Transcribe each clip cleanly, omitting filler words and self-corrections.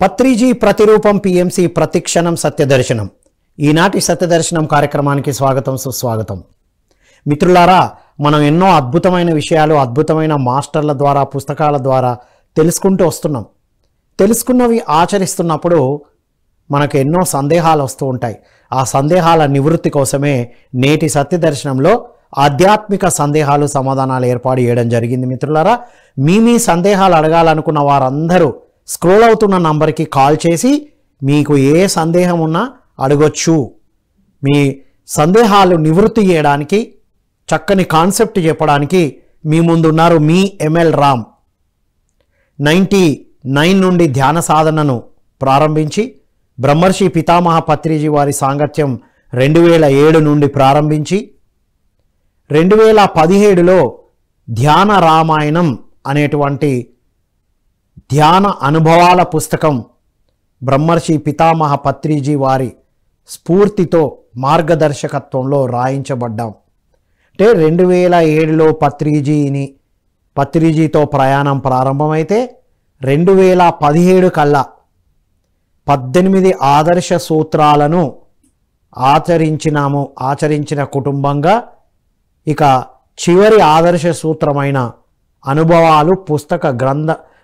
పత్రిజీ ప్రతిరూపం పిఎంసి ప్రతిక్షణం సత్యదర్శనం. ఈనాటి సత్యదర్శనం కార్యక్రమానికి స్వాగతం, సుస్వాగతం. మిత్రులారా, మనం ఎన్నో అద్భుతమైన విషయాలు అద్భుతమైన మాస్టర్ల ద్వారా పుస్తకాల ద్వారా తెలుసుకుంటూ వస్తున్నాం. తెలుసుకున్నవి ఆచరిస్తున్నప్పుడు మనకు ఎన్నో సందేహాలు వస్తూ ఉంటాయి. ఆ సందేహాల నివృత్తి కోసమే నేటి సత్యదర్శనంలో ఆధ్యాత్మిక సందేహాలు సమాధానాలు ఏర్పాటు చేయడం జరిగింది. మిత్రులారా, మీ సందేహాలు అడగాలనుకున్న వారందరూ స్క్రోల్ అవుతున్న నంబర్కి కాల్ చేసి మీకు ఏ సందేహం ఉన్నా అడగొచ్చు. మీ సందేహాలు నివృత్తి చేయడానికి, చక్కని కాన్సెప్ట్ చెప్పడానికి మీ ముందున్నారు మీ ఎంఎల్ రామ్. 99 నుండి ధ్యాన సాధనను ప్రారంభించి బ్రహ్మర్షి పితామహ పత్రిజీ వారి సాంగత్యం 2007 నుండి ప్రారంభించి 2017లో ధ్యాన రామాయణం అనేటువంటి ధ్యాన అనుభవాల పుస్తకం బ్రహ్మర్షి పితామహ పత్రిజీ వారి స్ఫూర్తితో మార్గదర్శకత్వంలో రాయించబడ్డాం. అంటే 2007లో పత్రిజీతో ప్రయాణం ప్రారంభమైతే 2017 కల్లా 18 ఆదర్శ సూత్రాలను ఆచరించిన కుటుంబంగా ఇక చివరి ఆదర్శ సూత్రమైన అనుభవాలు పుస్తక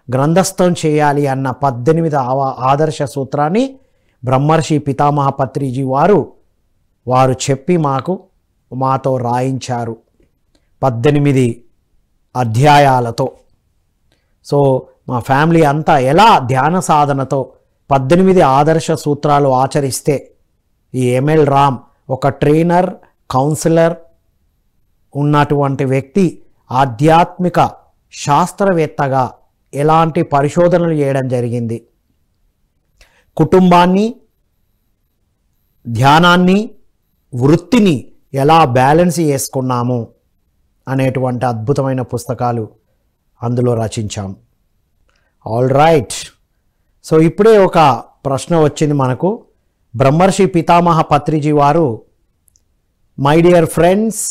గ్రంథస్థం చేయాలి అన్న 18వ ఆదర్శ సూత్రాన్ని బ్రహ్మర్షి పితామహ పత్రిజీ వారు చెప్పి మాతో రాయించారు 18 అధ్యాయాలతో. సో మా ఫ్యామిలీ అంతా ఎలా ధ్యాన సాధనతో 18 ఆదర్శ సూత్రాలు ఆచరిస్తే ఈ ఎంఎల్ రామ్ ఒక ట్రైనర్, కౌన్సిలర్ ఉన్నటువంటి వ్యక్తి ఆధ్యాత్మిక శాస్త్రవేత్తగా ఎలాంటి పరిశోధనలు చేయడం జరిగింది, కుటుంబాన్ని, ధ్యానాన్ని, వృత్తిని ఎలా బ్యాలెన్స్ చేసుకున్నాము అనేటువంటి అద్భుతమైన పుస్తకాలు అందులో రచించాం. All right. సో ఇప్పుడే ఒక ప్రశ్న వచ్చింది మనకు. బ్రహ్మర్షి పితామహ పత్రిజీ వారు my dear friends,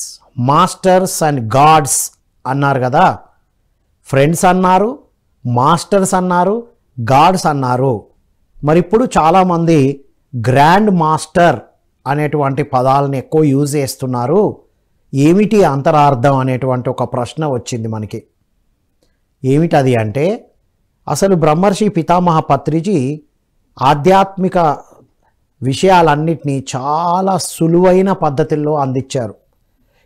masters and gods అన్నారు కదా. ఫ్రెండ్స్ అన్నారు, మాస్టర్స్ అన్నారు, గాడ్స్ అన్నారు. మరి ఇప్పుడు చాలామంది గ్రాండ్ మాస్టర్ అనేటువంటి పదాలను ఎక్కువ యూజ్ చేస్తున్నారు. ఏమిటి అంతరార్థం అనేటువంటి ఒక ప్రశ్న వచ్చింది మనకి. ఏమిటది అంటే, అసలు బ్రహ్మర్షి పితామహ పత్రిజీ ఆధ్యాత్మిక విషయాలన్నిటినీ చాలా సులువైన పద్ధతుల్లో అందించారు.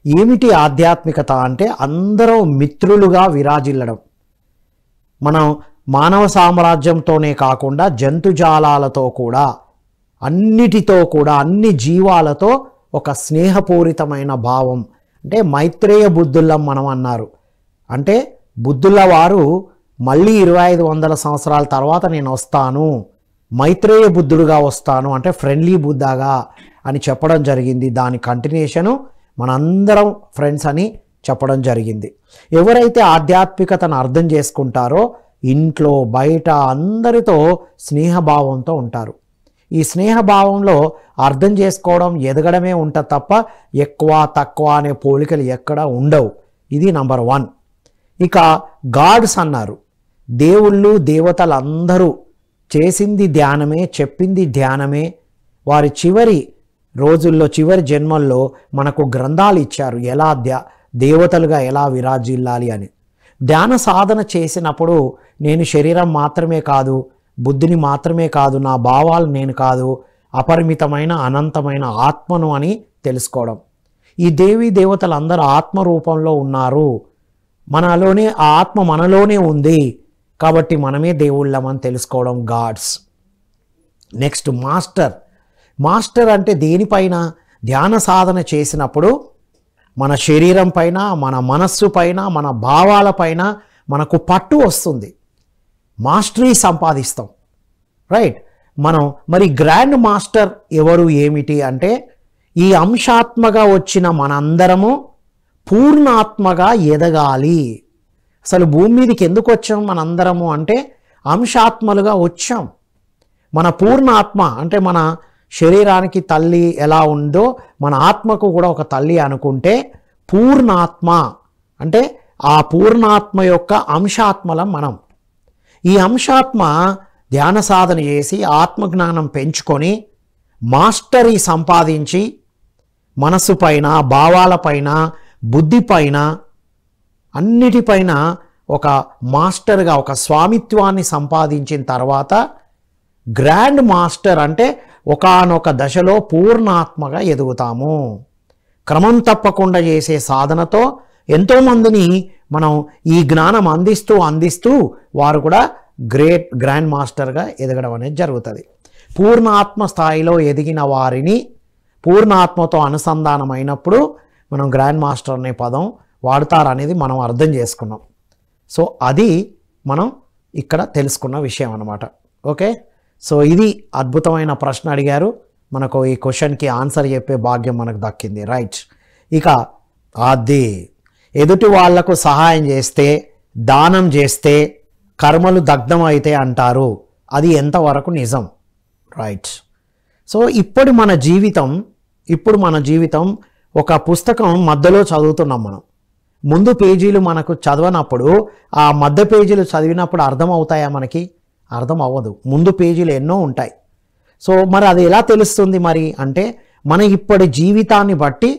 ఏమిటి ఆధ్యాత్మికత అంటే, అందరూ మిత్రులుగా విరాజిల్లడం. మనం మానవ సామ్రాజ్యంతోనే కాకుండా జంతుజాలాలతో కూడా, అన్నిటితో కూడా, అన్ని జీవాలతో ఒక స్నేహపూరితమైన భావం. అంటే మైత్రేయ బుద్ధుల్లం మనం అన్నారు. అంటే బుద్ధుల వారు మళ్ళీ 2500 సంవత్సరాల తర్వాత నేను వస్తాను, మైత్రేయ బుద్ధుడుగా వస్తాను, అంటే ఫ్రెండ్లీ బుద్ధగా అని చెప్పడం జరిగింది. దాని కంటిన్యూషను మనందరం ఫ్రెండ్స్ అని చెప్పడం జరిగింది. ఎవరైతే ఆధ్యాత్మికతను అర్థం చేసుకుంటారో ఇంట్లో బయట అందరితో స్నేహభావంతో ఉంటారు. ఈ స్నేహభావంలో అర్థం చేసుకోవడం, ఎదగడమే ఉంటుంది తప్ప ఎక్కువ తక్కువ అనే పోలికలు ఎక్కడ ఉండవు. ఇది నంబర్ 1. ఇక గాడ్స్ అన్నారు. దేవుళ్ళు, దేవతలు అందరూ చేసింది ధ్యానమే, చెప్పింది ధ్యానమే. వారి చివరి రోజుల్లో, చివరి జన్మల్లో మనకు గ్రంథాలు ఇచ్చారు, ఎలా దేవతలుగా ఎలా విరాజిల్లాలి అని. ధ్యాన సాధన చేసినప్పుడు నేను శరీరం మాత్రమే కాదు, బుద్ధిని మాత్రమే కాదు, నా భావాలు నేను కాదు, అపరిమితమైన అనంతమైన ఆత్మను అని తెలుసుకోవడం. ఈ దేవీ దేవతలు అందరూ ఆత్మ రూపంలో ఉన్నారు, మనలోనే ఆ ఆత్మ మనలోనే ఉంది, కాబట్టి మనమే దేవుళ్ళమని తెలుసుకోవడం గాడ్స్. నెక్స్ట్ మాస్టర్ అంటే దేనిపైన ధ్యాన సాధన చేసినప్పుడు మన శరీరం పైన, మన మనస్సు పైన, మన భావాల పైన మనకు పట్టు వస్తుంది, మాస్టరీ సంపాదిస్తాం. రైట్. మరి గ్రాండ్ మాస్టర్ ఎవరు, ఏమిటి అంటే, ఈ అంశాత్మగా వచ్చిన మనందరము పూర్ణాత్మగా ఎదగాలి. అసలు భూమి మీదకి ఎందుకు వచ్చాం మనందరము అంటే, అంశాత్మలుగా వచ్చాం. మన పూర్ణాత్మ అంటే మన శరీరానికి తల్లి ఎలా ఉందో మన ఆత్మకు కూడా ఒక తల్లి అనుకుంటే, పూర్ణాత్మ అంటే ఆ పూర్ణాత్మ యొక్క అంశాత్మలం మనం. ఈ అంశాత్మ ధ్యాన సాధన చేసి ఆత్మజ్ఞానం పెంచుకొని మాస్టరీ సంపాదించి మనస్సు పైన, భావాలపైన, బుద్ధిపైన, అన్నిటిపైన ఒక మాస్టర్గా ఒక స్వామిత్వాన్ని సంపాదించిన తర్వాత గ్రాండ్ మాస్టర్ అంటే ఒకానొక దశలో పూర్ణాత్మగా ఎదుగుతాము. క్రమం తప్పకుండా చేసే సాధనతో ఎంతోమందిని మనం ఈ జ్ఞానం అందిస్తూ వారు కూడా గ్రాండ్ మాస్టర్గా ఎదగడం అనేది జరుగుతుంది. పూర్ణాత్మ స్థాయిలో ఎదిగిన వారిని పూర్ణాత్మతో అనుసంధానమైనప్పుడు మనం గ్రాండ్ మాస్టర్ అనే పదం వాడతారనేది మనం అర్థం చేసుకున్నాం. సో అది మనం ఇక్కడ తెలుసుకున్న విషయం అన్నమాట. ఓకే, సో ఇది అద్భుతమైన ప్రశ్న అడిగారు. మనకు ఈ క్వశ్చన్కి ఆన్సర్ చెప్పే భాగ్యం మనకు దక్కింది. రైట్, ఇక అది ఎదుటి వాళ్లకు సహాయం చేస్తే, దానం చేస్తే కర్మలు దగ్ధం అయితే అంటారు. అది ఎంతవరకు నిజం? రైట్, సో ఇప్పుడు మన జీవితం ఒక పుస్తకం మధ్యలో చదువుతున్నాం. మనం ముందు పేజీలు మనకు చదవనప్పుడు ఆ మధ్య పేజీలు చదివినప్పుడు అర్థం అవుతాయా? మనకి అర్థం అవ్వదు. ముందు పేజీలు ఎన్నో ఉంటాయి. సో మరి అది ఎలా తెలుస్తుంది మరి అంటే మన ఇప్పటి జీవితాన్ని బట్టి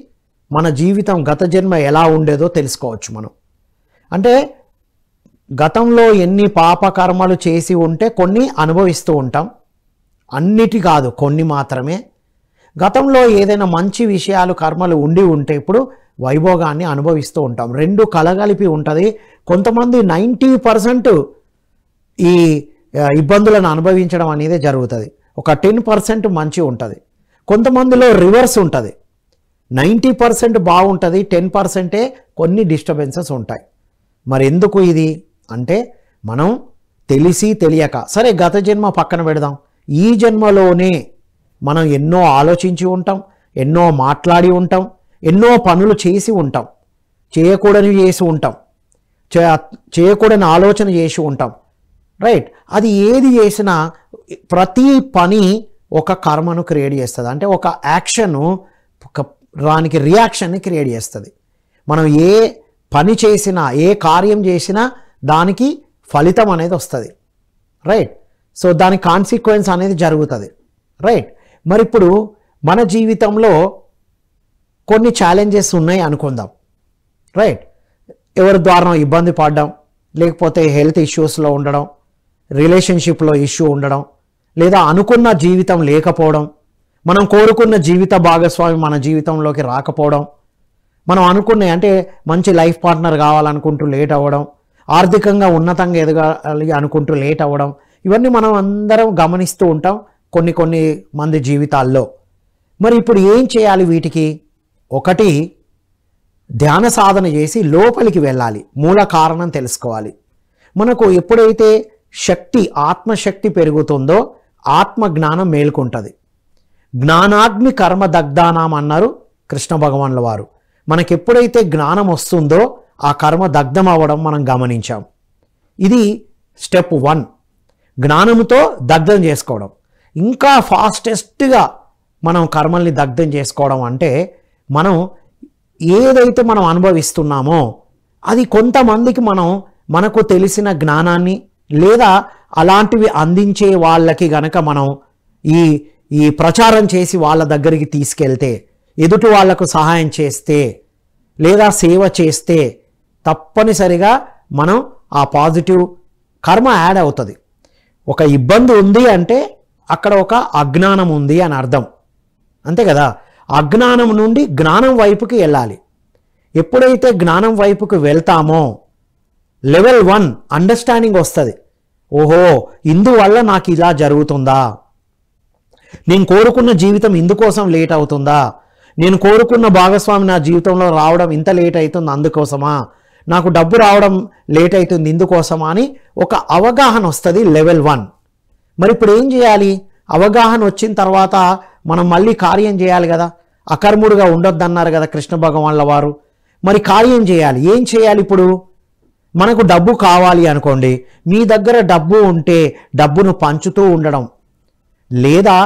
మన జీవితం గత జన్మ ఎలా ఉండేదో తెలుసుకోవచ్చు మనం. అంటే గతంలో ఎన్ని పాపకర్మలు చేసి ఉంటే కొన్ని అనుభవిస్తూ ఉంటాం, అన్నిటి కాదు, కొన్ని మాత్రమే. గతంలో ఏదైనా మంచి విషయాలు కర్మలు ఉంటే ఇప్పుడు వైభోగాన్ని అనుభవిస్తూ ఉంటాం. రెండు కలగలిపి ఉంటుంది. కొంతమంది 90% ఈ ఇబ్బందులను అనుభవించడం అనేది జరుగుతుంది. ఒక 10% మంచి ఉంటుంది. కొంతమందిలో రివర్స్ ఉంటుంది. 90% బాగుంటుంది, 10% కొన్ని డిస్టర్బెన్సెస్ ఉంటాయి. మరి ఎందుకు ఇది అంటే మనం తెలిసి తెలియక, సరే గత జన్మ పక్కన పెడదాం, ఈ జన్మలోనే మనం ఎన్నో ఆలోచించి ఉంటాం, ఎన్నో మాట్లాడి ఉంటాం, ఎన్నో పనులు చేసి ఉంటాం, చేయకూడని చేసి ఉంటాం, చేయకూడని ఆలోచన చేసి ఉంటాం. రైట్, అది ఏది చేసినా ప్రతి పని ఒక కర్మను క్రియేట్ చేస్తుంది. అంటే ఒక యాక్షను దానికి రియాక్షన్ని క్రియేట్ చేస్తుంది. మనం ఏ పని చేసినా, ఏ కార్యం చేసినా దానికి ఫలితం అనేది వస్తుంది. రైట్, సో దాని కాన్సిక్వెన్స్ అనేది జరుగుతుంది. రైట్, మరి ఇప్పుడు మన జీవితంలో కొన్ని ఛాలెంజెస్ ఉన్నాయి అనుకుందాం. రైట్, ఎవరి ద్వారా ఇబ్బంది పడడం, లేకపోతే హెల్త్ ఇష్యూస్లో ఉండడం, రిలేషన్షిప్లో ఇష్యూ ఉండడం, లేదా అనుకున్న జీవితం లేకపోవడం, మనం కోరుకున్న జీవిత భాగస్వామి మన జీవితంలోకి రాకపోవడం, మనం అనుకునే అంటే మంచి లైఫ్ పార్ట్నర్ కావాలనుకుంటూ లేట్ అవ్వడం, ఆర్థికంగా ఉన్నతంగా ఎదగాలి అనుకుంటూ లేట్ అవ్వడం, ఇవన్నీ మనం అందరం గమనిస్తూ ఉంటాం కొన్ని మంది జీవితాల్లో. మరి ఇప్పుడు ఏం చేయాలి వీటికి? ఒకటి, ధ్యాన సాధన చేసి లోపలికి వెళ్ళాలి, మూల కారణం తెలుసుకోవాలి. మనకు ఎప్పుడైతే ఆత్మశక్తి పెరుగుతుందో ఆత్మ జ్ఞానం మేలుకుంటుంది. జ్ఞానాగ్ని కర్మ దగ్ధానాం అన్నారు కృష్ణ భగవాన్ల వారు. మనకి ఎప్పుడైతే జ్ఞానం వస్తుందో ఆ కర్మ దగ్ధం అవ్వడం మనం గమనించాం. ఇది స్టెప్ 1, జ్ఞానంతో దగ్ధం చేసుకోవడం. ఇంకా ఫాస్టెస్ట్గా మనం కర్మల్ని దగ్ధం చేసుకోవడం అంటే మనం ఏదైతే మనం అనుభవిస్తున్నామో అది కొంతమందికి మనకు తెలిసిన జ్ఞానాన్ని లేదా అలాంటివి అందించే వాళ్ళకి గనక మనం ఈ ప్రచారం చేసి వాళ్ళ దగ్గరికి తీసుకెళ్తే, ఎదుటి వాళ్లకు సహాయం చేస్తే లేదా సేవ చేస్తే తప్పనిసరిగా మనం ఆ పాజిటివ్ కర్మ యాడ్ అవుతుంది. ఒక ఇబ్బంది ఉంది అంటే అక్కడ ఒక అజ్ఞానం ఉంది అని అర్థం, అంతే కదా. అజ్ఞానం నుండి జ్ఞానం వైపుకి వెళ్ళాలి. ఎప్పుడైతే జ్ఞానం వైపుకి వెళ్తామో లెవెల్ 1 అండర్స్టాండింగ్ వస్తుంది. ఓహో, ఇందువల్ల నాకు ఇలా జరుగుతుందా, నేను కోరుకున్న జీవితం ఇందుకోసం లేట్ అవుతుందా, నేను కోరుకున్న భాగస్వామి నా జీవితంలో రావడం ఇంత లేట్ అవుతుంది అందుకోసమా, నాకు డబ్బు రావడం లేట్ అవుతుంది ఇందుకోసమా అని ఒక అవగాహన వస్తుంది, లెవెల్ 1. మరి ఇప్పుడు ఏం చేయాలి? అవగాహన వచ్చిన తర్వాత మనం మళ్ళీ కార్యం చేయాలి కదా. అకర్ముడుగా ఉండొద్దన్నారు కదా కృష్ణ భగవాన్ల వారు. మరి కార్యం చేయాలి. ఏం చేయాలి? ఇప్పుడు మనకు డబ్బు కావాలి అనుకోండి, మీ దగ్గర డబ్బు ఉంటే డబ్బును పంచుతూ ఉండడం, లేదా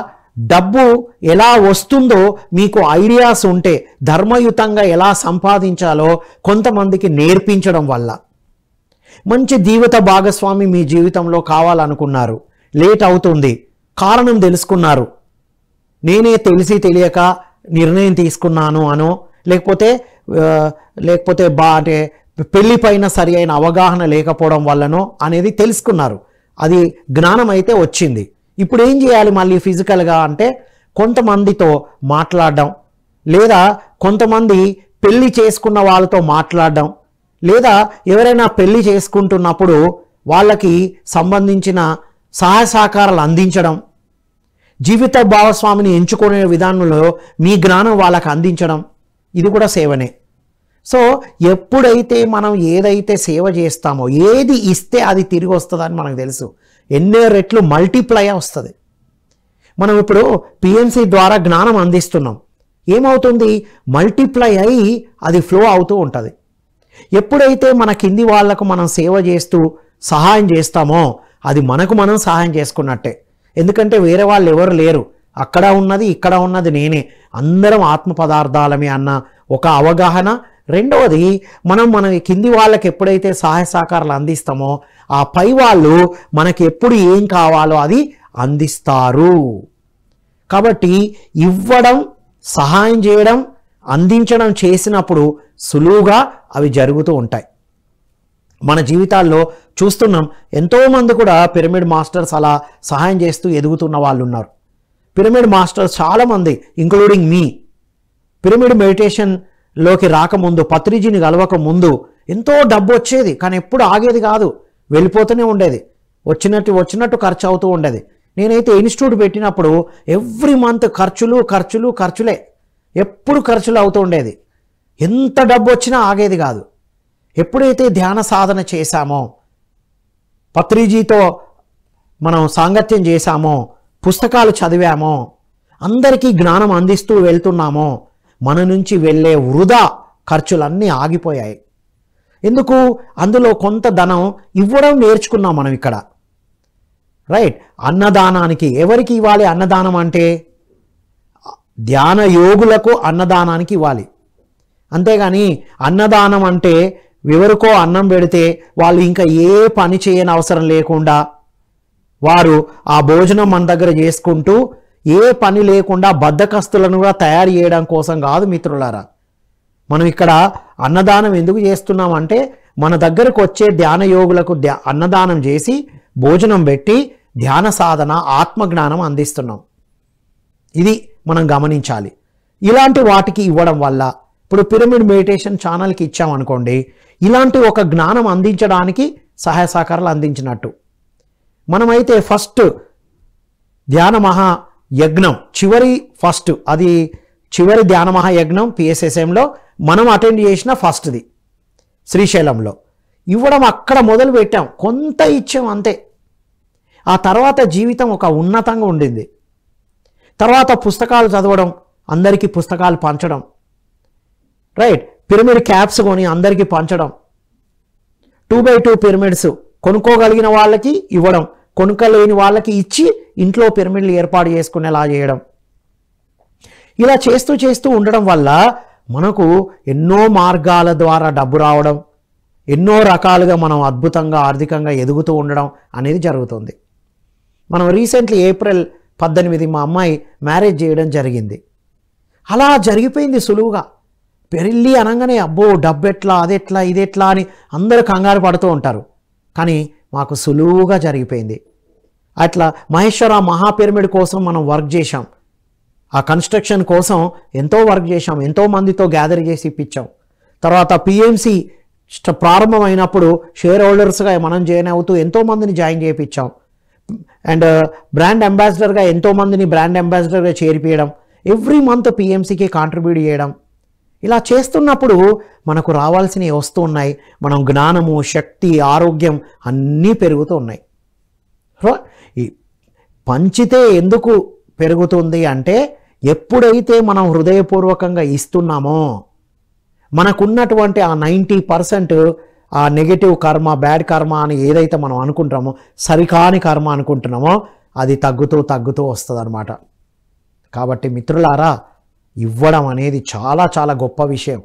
డబ్బు ఎలా వస్తుందో మీకు ఐడియాస్ ఉంటే ధర్మయుతంగా ఎలా సంపాదించాలో కొంతమందికి నేర్పించడం వల్ల. మంచి జీవిత భాగస్వామి మీ జీవితంలో కావాలనుకున్నారు, లేట్ అవుతుంది, కారణం తెలుసుకున్నారు, నేనే తెలిసి తెలియక నిర్ణయం తీసుకున్నాను అనో, లేకపోతే అంటే పెళ్లి పైన సరి అయిన అవగాహన లేకపోవడం వల్లనో అనేది తెలుసుకున్నారు. అది జ్ఞానం అయితే వచ్చింది. ఇప్పుడు ఏం చేయాలి మళ్ళీ ఫిజికల్గా అంటే కొంతమందితో మాట్లాడడం, లేదా కొంతమంది పెళ్లి చేసుకున్న వాళ్ళతో మాట్లాడడం, లేదా ఎవరైనా పెళ్లి చేసుకుంటున్నప్పుడు వాళ్ళకి సంబంధించిన సహాయ సహకారాలు అందించడం, జీవిత భాగస్వామిని ఎంచుకునే విధానంలో మీ జ్ఞానం వాళ్ళకి అందించడం, ఇది కూడా సేవనే. సో ఎప్పుడైతే మనం ఏదైతే సేవ చేస్తామో, ఏది ఇస్తే అది తిరిగి వస్తుందని మనకు తెలుసు, ఎన్నో రెట్లు మల్టిప్లై వస్తుంది. మనం ఇప్పుడు పిఎంసి ద్వారా జ్ఞానం అందిస్తున్నాం, ఏమవుతుంది, మల్టిప్లై అయ్యి అది ఫ్లో అవుతూ ఉంటుంది. ఎప్పుడైతే మన కింది వాళ్లకు మనం సేవ చేస్తూ సహాయం చేస్తామో అది మనకు మనం సహాయం చేసుకున్నట్టే. ఎందుకంటే వేరే వాళ్ళు ఎవరు లేరు, అక్కడ ఉన్నది ఇక్కడ ఉన్నది నేనే, అందరం ఆత్మ పదార్థాలమే అన్న ఒక అవగాహన. రెండవది, మన కింది వాళ్ళకి ఎప్పుడైతే సహాయ సహకారాలు అందిస్తామో ఆ పై వాళ్ళు మనకి ఎప్పుడు ఏం కావాలో అది అందిస్తారు. కాబట్టి ఇవ్వడం, సహాయం చేయడం, అందించడం చేసినప్పుడు సులువుగా అవి జరుగుతూ ఉంటాయి. మన జీవితాల్లో చూస్తున్నాం, ఎంతోమంది కూడా పిరమిడ్ మాస్టర్స్ అలా సహాయం చేస్తూ ఎదుగుతున్న వాళ్ళు ఉన్నారు. పిరమిడ్ మాస్టర్స్ చాలామంది, ఇంక్లూడింగ్ మీ, పిరమిడ్ మెడిటేషన్లోకి రాకముందు, పత్రిజీని కలవక ముందు ఎంతో డబ్బు వచ్చేది, కానీ ఎప్పుడు ఆగేది కాదు, వెళ్ళిపోతూనే ఉండేది, వచ్చినట్టు ఖర్చు అవుతూ ఉండేది. నేనైతే ఇన్స్టిట్యూట్ పెట్టినప్పుడు ఎవ్రీ మంత్ ఖర్చులే, ఎప్పుడు ఖర్చులు అవుతూ ఉండేది, ఎంత డబ్బు వచ్చినా ఆగేది కాదు. ఎప్పుడైతే ధ్యాన సాధన చేశామో, పత్రిజీతో మనం సాంగత్యం చేశామో, పుస్తకాలు చదివామో, అందరికీ జ్ఞానం అందిస్తూ వెళ్తున్నామో, మన నుంచి వెళ్ళే వృధా ఖర్చులన్నీ ఆగిపోయాయి. ఎందుకు? అందులో కొంత ధనం ఇవ్వడం నేర్చుకున్నాం మనం ఇక్కడ. రైట్. అన్నదానానికి ఎవరికి ఇవ్వాలి? అన్నదానం అంటే ధ్యాన యోగులకు అన్నదానానికి ఇవ్వాలి. అంతేగాని అన్నదానం అంటే ఎవరికో అన్నం పెడితే వాళ్ళు ఇంకా ఏ పని చేయని అవసరం లేకుండా వారు ఆ భోజనం మన దగ్గర చేసుకుంటూ ఏ పని లేకుండా బద్ధకస్తులను కూడా తయారు చేయడం కోసం కాదు మిత్రులారా. మనం ఇక్కడ అన్నదానం ఎందుకు చేస్తున్నామంటే మన దగ్గరకు వచ్చే ధ్యాన యోగులకు అన్నదానం చేసి భోజనం పెట్టి ధ్యాన సాధన, ఆత్మజ్ఞానం అందిస్తున్నాం. ఇది మనం గమనించాలి. ఇలాంటి వాటికి ఇవ్వడం వల్ల, ఇప్పుడు పిరమిడ్ మెడిటేషన్ ఛానల్కి ఇచ్చామనుకోండి, ఇలాంటి ఒక జ్ఞానం అందించడానికి సహాయ సహకారాలు అందించినట్టు. మనమైతే ఫస్ట్ ధ్యాన మహాయజ్ఞం చివరి ధ్యాన మహాయజ్ఞం పిఎస్ఎస్ఎంలో మనం అటెండ్ చేసిన ఫస్ట్ది శ్రీశైలంలో ఇవ్వడం అక్కడ మొదలు పెట్టాం, కొంత ఇచ్చాం అంతే. ఆ తర్వాత జీవితం ఒక ఉన్నతంగా ఉండింది. తర్వాత పుస్తకాలు చదవడం, అందరికీ పుస్తకాలు పంచడం, రైట్, పిరమిడ్ క్యాప్స్ కొని అందరికీ పంచడం, 2x2 పిరమిడ్స్ కొనుక్కోగలిగిన వాళ్ళకి ఇవ్వడం, కొనుక్కోలేని వాళ్ళకి ఇచ్చి ఇంట్లో పిరమిడ్లు ఏర్పాటు చేసుకునేలా చేయడం. ఇలా చేస్తూ ఉండడం వల్ల మనకు ఎన్నో మార్గాల ద్వారా డబ్బు రావడం, ఎన్నో రకాలుగా మనం అద్భుతంగా ఆర్థికంగా ఎదుగుతూ ఉండడం అనేది జరుగుతుంది. మనం రీసెంట్లీ ఏప్రిల్ 18 మా అమ్మాయి మ్యారేజ్ చేయడం జరిగింది. అలా జరిగిపోయింది సులువుగా. పెళ్ళి అనగానే అబ్బో డబ్బెట్లా, అదెట్లా, ఇదెట్లా అని అందరూ కంగారు పడుతూ ఉంటారు. కానీ మాకు సులువుగా జరిగిపోయింది. అట్లా మహేశ్వర మహాపిరమిడ్ కోసం మనం వర్క్ చేశాం. ఆ కన్స్ట్రక్షన్ కోసం ఎంతో వర్క్ చేశాం, ఎంతో మందితో గ్యాదర్ చేసి ఇప్పించాం. తర్వాత పిఎంసి ప్రారంభమైనప్పుడు షేర్ హోల్డర్స్గా మనం జాయిన్ అవుతూ ఎంతోమందిని జాయిన్ చేయించాం. అండ్ బ్రాండ్ అంబాసిడర్గా ఎంతోమందిని బ్రాండ్ అంబాసిడర్గా చేర్పియడం, ఎవ్రీ మంత్ పిఎంసికి కాంట్రిబ్యూట్ చేయడం. ఇలా చేస్తున్నప్పుడు మనకు రావాల్సినవి వస్తూ ఉన్నాయి. మనం జ్ఞానము, శక్తి, ఆరోగ్యం అన్నీ పెరుగుతూ ఉన్నాయి. ఈ పంచితే ఎందుకు పెరుగుతుంది అంటే ఎప్పుడైతే మనం హృదయపూర్వకంగా ఇస్తున్నామో మనకున్నటువంటి ఆ 90% ఆ నెగటివ్ కర్మ, బ్యాడ్ కర్మ అని ఏదైతే మనం అనుకుంటామో, సరికాని కర్మ అనుకుంటున్నామో అది తగ్గుతూ వస్తుంది అన్నమాట. కాబట్టి మిత్రులారా, ఇవ్వడం అనేది చాలా చాలా గొప్ప విషయం.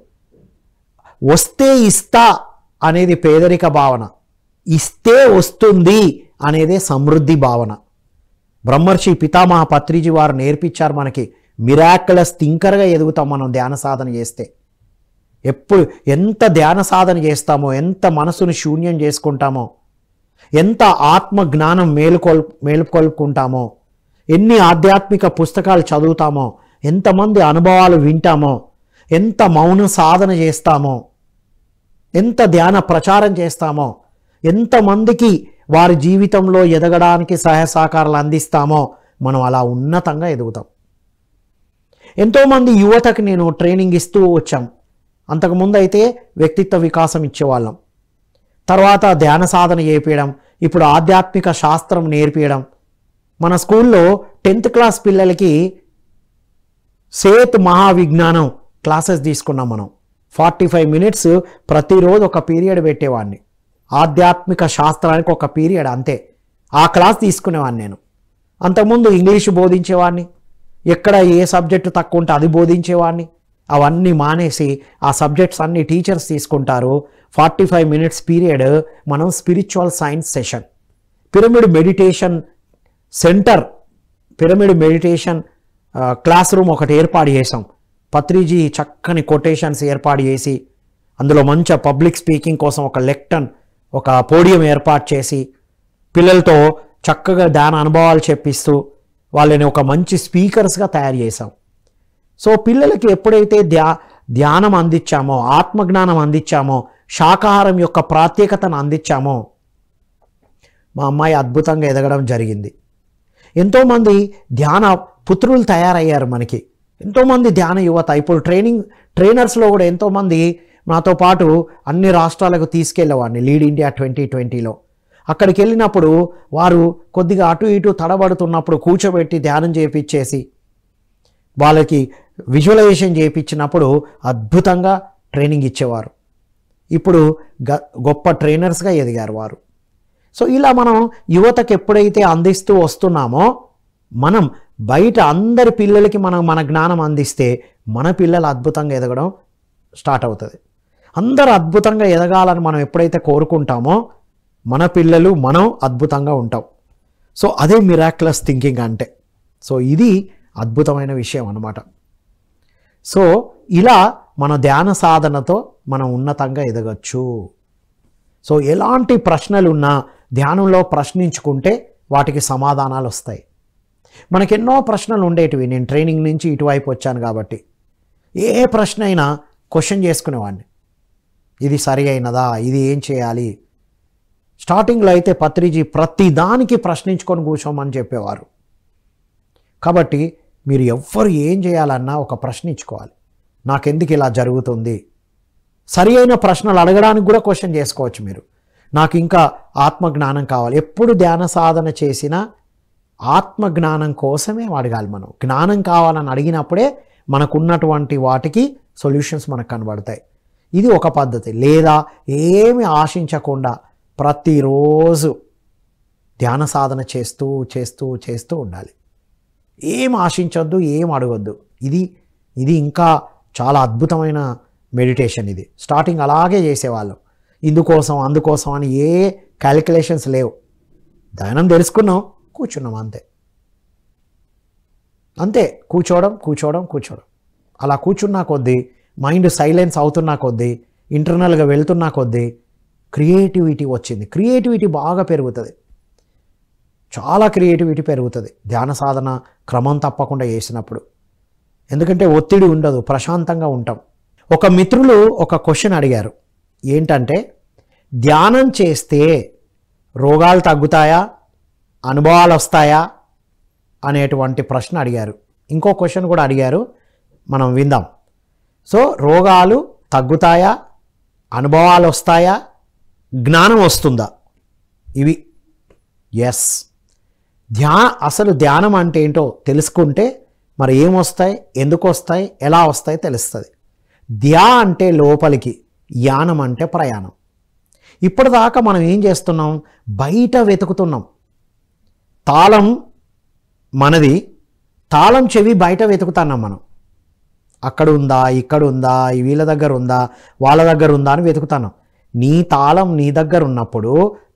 వస్తే ఇస్తా అనేది పేదరిక భావన, ఇస్తే వస్తుంది అనేదే సమృద్ధి భావన. బ్రహ్మర్షి పితామహ పత్రిజీ వారు నేర్పించారు మనకి. మిరాక్యులస్ థింకర్గా ఎదుగుతాం మనం ధ్యాన సాధన చేస్తే. ఎప్పుడు ఎంత ధ్యాన సాధన చేస్తామో, ఎంత మనసును శూన్యం చేసుకుంటామో, ఎంత ఆత్మ జ్ఞానం మేలుకొల్పుకుంటామో, ఎన్ని ఆధ్యాత్మిక పుస్తకాలు చదువుతామో, ఎంతమంది అనుభవాలు వింటామో, ఎంత మౌన సాధన చేస్తామో, ఎంత ధ్యాన ప్రచారం చేస్తామో, ఎంతమందికి వారి జీవితంలో ఎదగడానికి సహాయ సహకారాలు అందిస్తామో, మనం అలా ఉన్నతంగా ఎదుగుతాం. ఎంతోమంది యువతకి నేను ట్రైనింగ్ ఇస్తూ వచ్చాం. అంతకుముందు అయితే వ్యక్తిత్వ వికాసం ఇచ్చేవాళ్ళం, తర్వాత ధ్యాన సాధన చేపించడం, ఇప్పుడు ఆధ్యాత్మిక శాస్త్రం నేర్పించడం. మన స్కూల్లో 10th క్లాస్ పిల్లలకి సేత్ మహావిజ్ఞానం క్లాసెస్ తీసుకున్నాం మనం. 45 minutes ప్రతిరోజు ఒక పీరియడ్ పెట్టేవాడిని. ఆధ్యాత్మిక శాస్త్రానికి ఒక పీరియడ్ అంతే. ఆ క్లాస్ తీసుకునేవాడిని నేను. అంతకుముందు ఇంగ్లీషు బోధించేవాడిని, ఎక్కడ ఏ సబ్జెక్టు తక్కువ ఉంటే అది బోధించేవాడిని. అవన్నీ మానేసి ఆ సబ్జెక్ట్స్ అన్ని టీచర్స్ తీసుకుంటారు. 45 minutes పీరియడ్ మనం spiritual science session, pyramid meditation centre, pyramid meditation class room ఒకటి ఏర్పాటు చేసాం. పత్రిజీ చక్కని కొటేషన్స్ ఏర్పాటు చేసి, అందులో మంచి పబ్లిక్ స్పీకింగ్ కోసం ఒక లెక్టన్, ఒక పోడియం ఏర్పాటు చేసి, పిల్లలతో చక్కగా ధ్యాన అనుభవాలు చెప్పిస్తూ వాళ్ళని ఒక మంచి స్పీకర్స్గా తయారు చేసాం. సో పిల్లలకి ఎప్పుడైతే ధ్యానం అందించామో, ఆత్మజ్ఞానం అందించామో, శాకాహారం యొక్క ప్రత్యేకతను అందించామో, మా అమ్మాయి అద్భుతంగా ఎదగడం జరిగింది. ఎంతోమంది ధ్యాన పుత్రులు తయారయ్యారు మనకి. ఎంతోమంది ధ్యాన యువత ఇప్పుడు ట్రైనర్స్లో కూడా ఎంతోమంది నాతో పాటు అన్ని రాష్ట్రాలకు తీసుకెళ్ళేవాడిని లీడ్ ఇండియా 2020లో. అక్కడికి వెళ్ళినప్పుడు వారు కొద్దిగా అటు ఇటు తడబడుతున్నప్పుడు కూర్చోబెట్టి ధ్యానం చేయించేసి వాళ్ళకి విజువలైజేషన్ చేయించినప్పుడు అద్భుతంగా ట్రైనింగ్ ఇచ్చేవారు. ఇప్పుడు గొప్ప ట్రైనర్స్గా ఎదిగారు వారు. సో ఇలా మనం యువతకు ఎప్పుడైతే అందిస్తూ వస్తున్నామో, మనం బయట అందరి పిల్లలకి మన జ్ఞానం అందిస్తే మన పిల్లలు అద్భుతంగా ఎదగడం స్టార్ట్ అవుతుంది. అందరూ అద్భుతంగా ఎదగాలని మనం ఎప్పుడైతే కోరుకుంటామో మన పిల్లలు మనం అద్భుతంగా ఉంటాం. సో అదే మిరాక్యులస్ థింకింగ్ అంటే. సో ఇది అద్భుతమైన విషయం అన్నమాట. సో ఇలా మన ధ్యాన సాధనతో మనం ఉన్నతంగా ఎదగచ్చు. సో ఎలాంటి ప్రశ్నలు ఉన్నా ధ్యానంలో ప్రశ్నించుకుంటే వాటికి సమాధానాలు వస్తాయి. మనకెన్నో ప్రశ్నలు ఉండేటివి. నేను ట్రైనింగ్ నుంచి ఇటువైపు వచ్చాను కాబట్టి ఏ ప్రశ్న అయినా క్వశ్చన్ చేసుకునేవాడిని. ఇది సరి అయినదా, ఇది ఏం చేయాలి. స్టార్టింగ్లో అయితే పత్రిజీ ప్రతి దానికి ప్రశ్నించుకొని కూర్చోమని చెప్పేవారు. కాబట్టి మీరు ఎవ్వరు ఏం చేయాలన్నా ఒక ప్రశ్నించుకోవాలి. నాకెందుకు ఇలా జరుగుతుంది, సరి అయిన ప్రశ్నలు అడగడానికి కూడా క్వశ్చన్ చేసుకోవచ్చు మీరు. నాకు ఇంకా ఆత్మజ్ఞానం కావాలి. ఎప్పుడు ధ్యాన సాధన చేసినా ఆత్మజ్ఞానం కోసమే అడగాలి. మనం జ్ఞానం కావాలని అడిగినప్పుడే మనకున్నటువంటి వాటికి సొల్యూషన్స్ మనకు కనబడతాయి. ఇది ఒక పద్ధతి. లేదా ఏమి ఆశించకుండా ప్రతిరోజు ధ్యాన సాధన చేస్తూ చేస్తూ చేస్తూ ఉండాలి. ఏం ఆశించొద్దు, ఏం అడగొద్దు. ఇది ఇంకా చాలా అద్భుతమైన మెడిటేషన్. ఇది స్టార్టింగ్ అలాగే చేసేవాళ్ళం. ఇందుకోసం అందుకోసం అని ఏ క్యాలిక్యులేషన్స్ లేవు. ధ్యానం తెలుసుకున్నాం, కూర్చున్నాం, అంతే. కూర్చోవడం. అలా కూర్చున్నా కొద్దీ, మైండ్ సైలెన్స్ అవుతున్నా కొద్దీ, ఇంటర్నల్గా వెళ్తున్నా కొద్దీ క్రియేటివిటీ వచ్చింది. క్రియేటివిటీ బాగా పెరుగుతుంది, చాలా క్రియేటివిటీ పెరుగుతుంది ధ్యాన సాధన క్రమం తప్పకుండా చేసినప్పుడు. ఎందుకంటే ఒత్తిడి ఉండదు, ప్రశాంతంగా ఉంటాం. ఒక మిత్రులు ఒక క్వశ్చన్ అడిగారు. ఏంటంటే, ధ్యానం చేస్తే రోగాలు తగ్గుతాయా, అనుభవాలు వస్తాయా అనేటువంటి ప్రశ్న అడిగారు. ఇంకో క్వశ్చన్ కూడా అడిగారు, మనం విందాం. సో రోగాలు తగ్గుతాయా, అనుభవాలు వస్తాయా, జ్ఞానం వస్తుందా? ఇవి ఎస్. అసలు ధ్యానం అంటే ఏంటో తెలుసుకుంటే మరి ఏమొస్తాయి, ఎందుకు వస్తాయి, ఎలా వస్తాయి తెలుస్తుంది. అంటే లోపలికి, యానం అంటే ప్రయాణం. ఇప్పటిదాకా మనం ఏం చేస్తున్నాం, బయట వెతుకుతున్నాం. తాళం మనది, తాళం చెవి బయట వెతుకుతున్నాం మనం. అక్కడ ఉందా, ఇక్కడ ఉందా, వీళ్ళ దగ్గర ఉందా, వాళ్ళ దగ్గర ఉందా అని వెతుకుతున్నాం. నీ తాళం నీ దగ్గర ఉన్నప్పుడు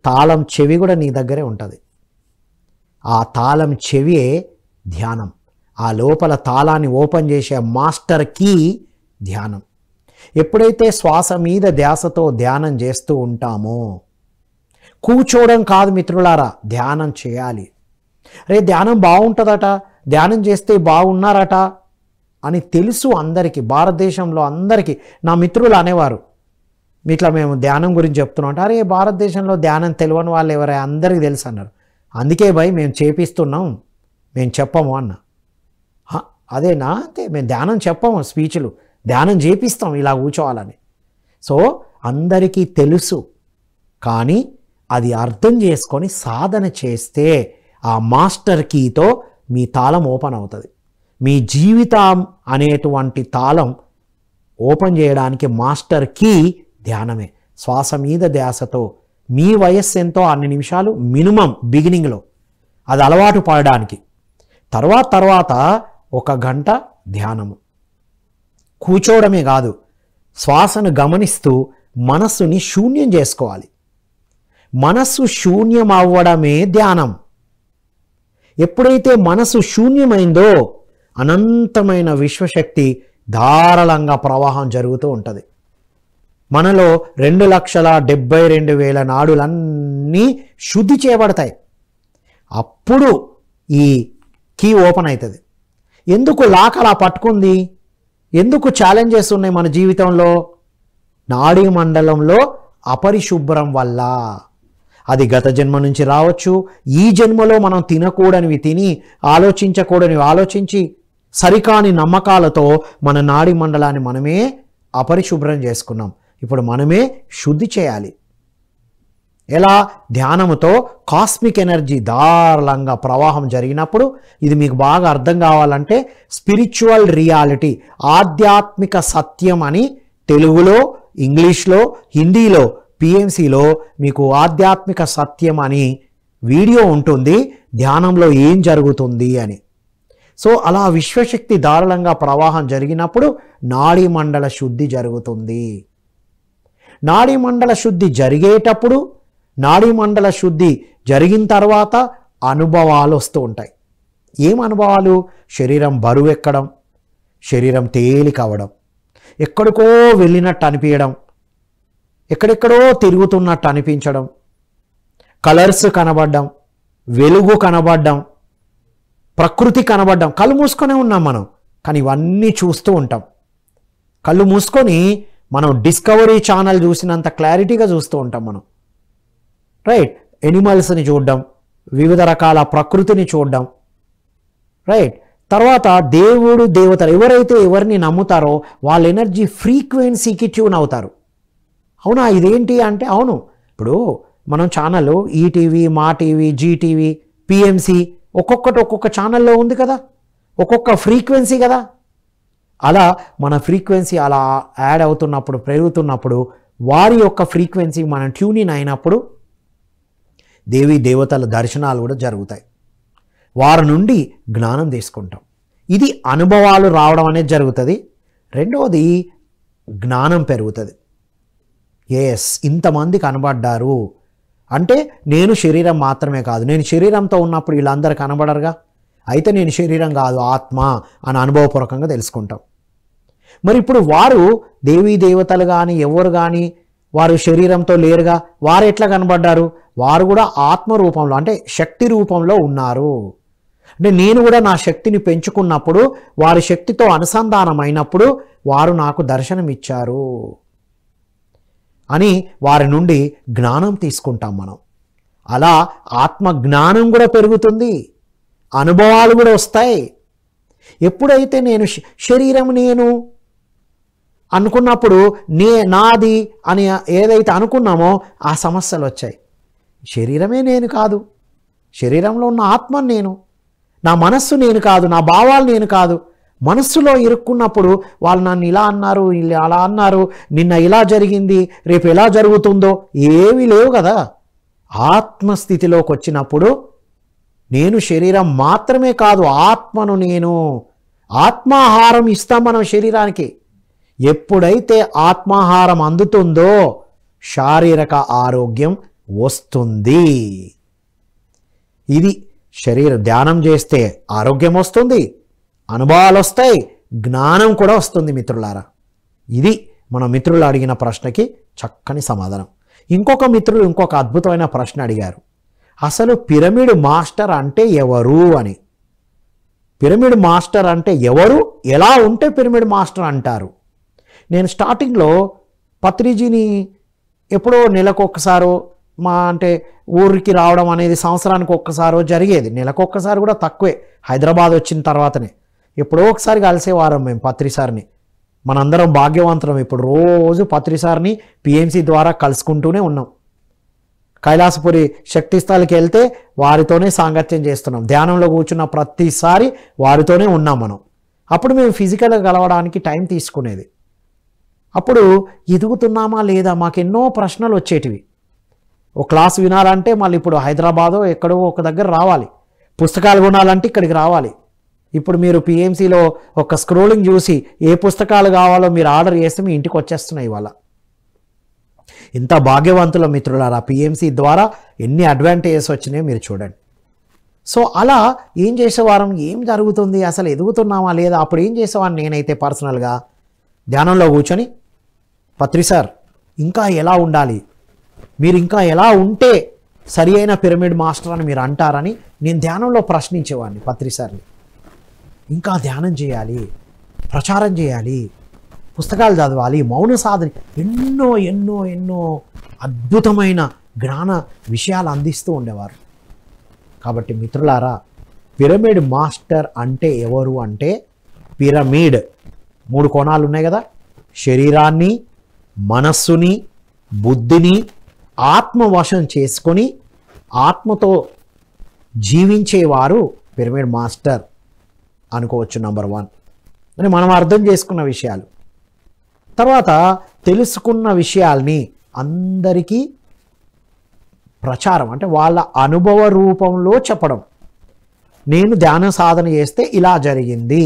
తాళం చెవి కూడా నీ దగ్గరే ఉంటుంది. ఆ తాళం చెవియే ధ్యానం. ఆ లోపల తాళాన్ని ఓపెన్ చేసే మాస్టర్ కీ ధ్యానం. ఎప్పుడైతే శ్వాస మీద ధ్యాసతో ధ్యానం చేస్తూ ఉంటామో, కూర్చోవడం కాదు మిత్రులారా, ధ్యానం చేయాలి. రే ధ్యానం బాగుంటుందట, ధ్యానం చేస్తే బాగున్నారట అని తెలుసు అందరికీ, భారతదేశంలో అందరికీ. నా మిత్రులు అనేవారు, ఇట్లా మేము ధ్యానం గురించి చెప్తున్నాం అంటే, అరే భారతదేశంలో ధ్యానం తెలియని వాళ్ళు ఎవరే, అందరికీ తెలుసు అన్నారు. అందుకే భయ్ మేము చేపిస్తున్నాం, మేము చెప్పము అన్న. అదేనా? అంతే, మేము ధ్యానం చెప్పము, స్పీచ్లు ధ్యానం చేపిస్తాం ఇలా కూర్చోవాలని. సో అందరికీ తెలుసు, కానీ అది అర్థం చేసుకొని సాధన చేస్తే ఆ మాస్టర్ కీతో మీ తాళం ఓపెన్ అవుతుంది. మీ జీవితం అనేటువంటి తాళం ఓపెన్ చేయడానికి మాస్టర్ కీ ధ్యానమే. శ్వాస మీద ధ్యాసతో మీ వయస్సు ఎంతో అన్ని నిమిషాలు మినిమం బిగినింగ్లో అది అలవాటు పడడానికి, తర్వాత 1 గంట ధ్యానము. కూర్చోవడమే కాదు, శ్వాసను గమనిస్తూ మనస్సుని శూన్యం చేసుకోవాలి. మనస్సు శూన్యం అవ్వడమే ధ్యానం. ఎప్పుడైతే మనసు శూన్యమైందో అనంతమైన విశ్వశక్తి ధారాళంగా ప్రవాహం జరుగుతూ ఉంటుంది. మనలో 2,72,000 నాడులన్నీ శుద్ధి చేయబడతాయి. అప్పుడు ఈ కీ ఓపెన్ అవుతుంది. ఎందుకు లాక్ అలా పట్టుకుంది? ఎందుకు ఛాలెంజెస్ ఉన్నాయి మన జీవితంలో? నాడీ మండలంలో అపరిశుభ్రం వల్ల. అది గత జన్మ నుంచి రావచ్చు, ఈ జన్మలో మనం తినకూడనివి తిని, ఆలోచించకూడనివి ఆలోచించి, సరికాని నమ్మకాలతో మన నాడీ మండలాన్ని మనమే అపరిశుభ్రం చేసుకున్నాం. ఇప్పుడు మనమే శుద్ధి చేయాలి. ఎలా? ధ్యానముతో కాస్మిక్ ఎనర్జీ ధారాళంగా ప్రవాహం జరిగినప్పుడు, ఇది మీకు బాగా అర్థం కావాలంటే స్పిరిచువల్ రియాలిటీ, ఆధ్యాత్మిక సత్యం అని తెలుగులో, ఇంగ్లీష్లో, హిందీలో, పిఎంసిలో మీకు ఆధ్యాత్మిక సత్యం అని వీడియో ఉంటుంది, ధ్యానంలో ఏం జరుగుతుంది అని. సో అలా విశ్వశక్తి ధారాళంగా ప్రవాహం జరిగినప్పుడు నాడీ మండల శుద్ధి జరుగుతుంది. నాడీ మండల శుద్ధి జరిగేటప్పుడు, నాడీ మండల శుద్ధి జరిగిన తర్వాత అనుభవాలు వస్తూ ఉంటాయి. ఏం అనుభవాలు? శరీరం బరువు ఎక్కడం, శరీరం తేలిక అవ్వడం, ఎక్కడికో వెళ్ళినట్టు అనిపించడం, ఎక్కడెక్కడో తిరుగుతున్నట్టు అనిపించడం, కలర్స్ కనబడడం, వెలుగు కనబడడం, ప్రకృతి కనబడడం. కళ్ళు మూసుకొనే ఉన్నాం మనం, కానీ ఇవన్నీ చూస్తూ ఉంటాం. కళ్ళు మూసుకొని మనం డిస్కవరీ ఛానల్ చూసినంత క్లారిటీగా చూస్తూ ఉంటాం మనం, రైట్? ఎనిమల్స్ని చూడడం, వివిధ రకాల ప్రకృతిని చూడడం, రైట్? తర్వాత దేవుడు దేవతలు ఎవరైతే ఎవరిని నమ్ముతారో వాళ్ళ ఎనర్జీ ఫ్రీక్వెన్సీకి ట్యూన్ అవుతారు. అవునా? ఇదేంటి అంటే, అవును, ఇప్పుడు మనం ఛానల్ ఈటీవీ, మా టీవీ, జీటీవీ, పిఎంసి ఒక్కొక్కటి ఒక్కొక్క ఛానల్లో ఉంది కదా, ఒక్కొక్క ఫ్రీక్వెన్సీ కదా. అలా మన ఫ్రీక్వెన్సీ అలా యాడ్ అవుతున్నప్పుడు, పెరుగుతున్నప్పుడు, వారి యొక్క ఫ్రీక్వెన్సీ మనం ట్యూన్ ఇన్ అయినప్పుడు దేవీ దేవతల దర్శనాలు కూడా జరుగుతాయి. వారి నుండి జ్ఞానం తీసుకుంటాం. ఇది అనుభవాలు రావడం అనేది జరుగుతుంది. రెండవది జ్ఞానం పెరుగుతుంది. ఎస్, ఇంతమంది కనబడ్డారు అంటే నేను శరీరం మాత్రమే కాదు, నేను శరీరంతో ఉన్నప్పుడు వీళ్ళందరూ కనబడరుగా, అయితే నేను శరీరం కాదు ఆత్మ అని అనుభవపూర్వకంగా తెలుసుకుంటాం. మరి ఇప్పుడు వారు దేవీ దేవతలు కానీ ఎవరు కానీ వారు శరీరంతో లేరుగా, వారు ఎట్లా కనబడ్డారు? వారు కూడా ఆత్మ రూపంలో అంటే శక్తి రూపంలో ఉన్నారు. అంటే నేను కూడా నా శక్తిని పెంచుకున్నప్పుడు, వారి శక్తితో అనుసంధానం అయినప్పుడు వారు నాకు దర్శనం ఇచ్చారు అని వారి నుండి జ్ఞానం తీసుకుంటాం మనం. అలా ఆత్మ జ్ఞానం కూడా పెరుగుతుంది, అనుభవాలు కూడా వస్తాయి. ఎప్పుడైతే నేను శరీరం నేను అనుకున్నప్పుడు నాది అని ఏదైతే అనుకున్నామో ఆ సమస్యలు వచ్చాయి. శరీరమే నేను కాదు, శరీరంలో ఉన్న ఆత్మ నేను, నా మనస్సు నేను కాదు, నా భావాలు నేను కాదు. మనస్సులో ఇరుక్కున్నప్పుడు వాళ్ళు నన్ను ఇలా అన్నారు, ఇలా అలా అన్నారు, నిన్న ఇలా జరిగింది, రేపు ఎలా జరుగుతుందో ఏమీ లేవు కదా. ఆత్మస్థితిలోకి వచ్చినప్పుడు నేను శరీరం మాత్రమే కాదు, ఆత్మను నేను. ఆత్మాహారం ఇస్తాం మనం శరీరానికి. ఎప్పుడైతే ఆత్మాహారం అందుతుందో శారీరక ఆరోగ్యం వస్తుంది. ఇది ధ్యానం చేస్తే ఆరోగ్యం వస్తుంది, అనుభవాలు వస్తాయి, జ్ఞానం కూడా వస్తుంది మిత్రులారా. ఇది మన మిత్రులు అడిగిన ప్రశ్నకి చక్కని సమాధానం. ఇంకొక మిత్రులు ఇంకొక అద్భుతమైన ప్రశ్న అడిగారు, అసలు పిరమిడ్ మాస్టర్ అంటే ఎవరు అని. పిరమిడ్ మాస్టర్ అంటే ఎవరు, ఎలా ఉంటే పిరమిడ్ మాస్టర్ అంటారు? నేను స్టార్టింగ్లో పత్రిజీని ఎప్పుడో నెలకొక్కసారో అంటే ఊరికి రావడం అనేది సంవత్సరానికి ఒక్కసారో జరిగేది. నెలకొక్కసారి కూడా తక్కువే, హైదరాబాద్ వచ్చిన తర్వాతనే. ఎప్పుడో ఒకసారి కలిసేవారం మేము పత్రిసారిని. మనందరం భాగ్యవంతులం, ఇప్పుడు రోజు పత్రిసారిని పిఎంసి ద్వారా కలుసుకుంటూనే ఉన్నాం. కైలాసపురి శక్తి స్థలికి వెళ్తే వారితోనే సాంగత్యం చేస్తున్నాం. ధ్యానంలో కూర్చున్న ప్రతిసారి వారితోనే ఉన్నాం మనం. అప్పుడు మేము ఫిజికల్గా కలవడానికి టైం తీసుకునేది. అప్పుడు ఎదుగుతున్నామా లేదా మాకు ఎన్నో ప్రశ్నలు వచ్చేటివి. ఒక క్లాస్ వినాలంటే మళ్ళీ ఇప్పుడు హైదరాబాదో ఎక్కడో ఒక దగ్గర రావాలి, పుస్తకాలు కొనాలంటే ఇక్కడికి రావాలి. ఇప్పుడు మీరు పిఎంసిలో ఒక స్క్రోలింగ్ చూసి ఏ పుస్తకాలు కావాలో మీరు ఆర్డర్ చేస్తే మీ ఇంటికి వచ్చేస్తున్నాయి ఇవాళ. ఇంత భాగ్యవంతుల మిత్రులారా, పిఎంసి ద్వారా ఎన్ని అడ్వాంటేజెస్ వచ్చినాయో మీరు చూడండి. సో అలా ఏం చేసేవారం, ఏం జరుగుతుంది, అసలు ఎదుగుతున్నామా లేదా? అప్పుడు ఏం చేసేవాడిని నేనైతే పర్సనల్గా ధ్యానంలో కూర్చొని, పత్రి సార్ ఇంకా ఎలా ఉండాలి, మీరు ఇంకా ఎలా ఉంటే సరి అయిన పిరమిడ్ మాస్టర్ అని మీరు అంటారని నేను ధ్యానంలో ప్రశ్నించేవాడిని పత్రి సార్ని. ఇంకా ధ్యానం చేయాలి, ప్రచారం చేయాలి, పుస్తకాలు చదవాలి, మౌన సాధన, ఎన్నో ఎన్నో ఎన్నో అద్భుతమైన జ్ఞాన విషయాలు అందిస్తూ ఉండేవారు. కాబట్టి మిత్రులారా, పిరమిడ్ మాస్టర్ అంటే ఎవరు అంటే, పిరమిడ్ 3 కోణాలు ఉన్నాయి కదా, శరీరాన్ని, మనస్సుని, బుద్ధిని ఆత్మవశం చేసుకొని ఆత్మతో జీవించేవారు పిరమిడ్ మాస్టర్ అనుకోవచ్చు. నంబర్ 1 అని మనం అర్థం చేసుకున్న విషయాలు. తర్వాత తెలుసుకున్న విషయాల్ని అందరికీ ప్రచారం, అంటే వాళ్ళ అనుభవ రూపంలో చెప్పడం. నేను ధ్యాన సాధన చేస్తే ఇలా జరిగింది,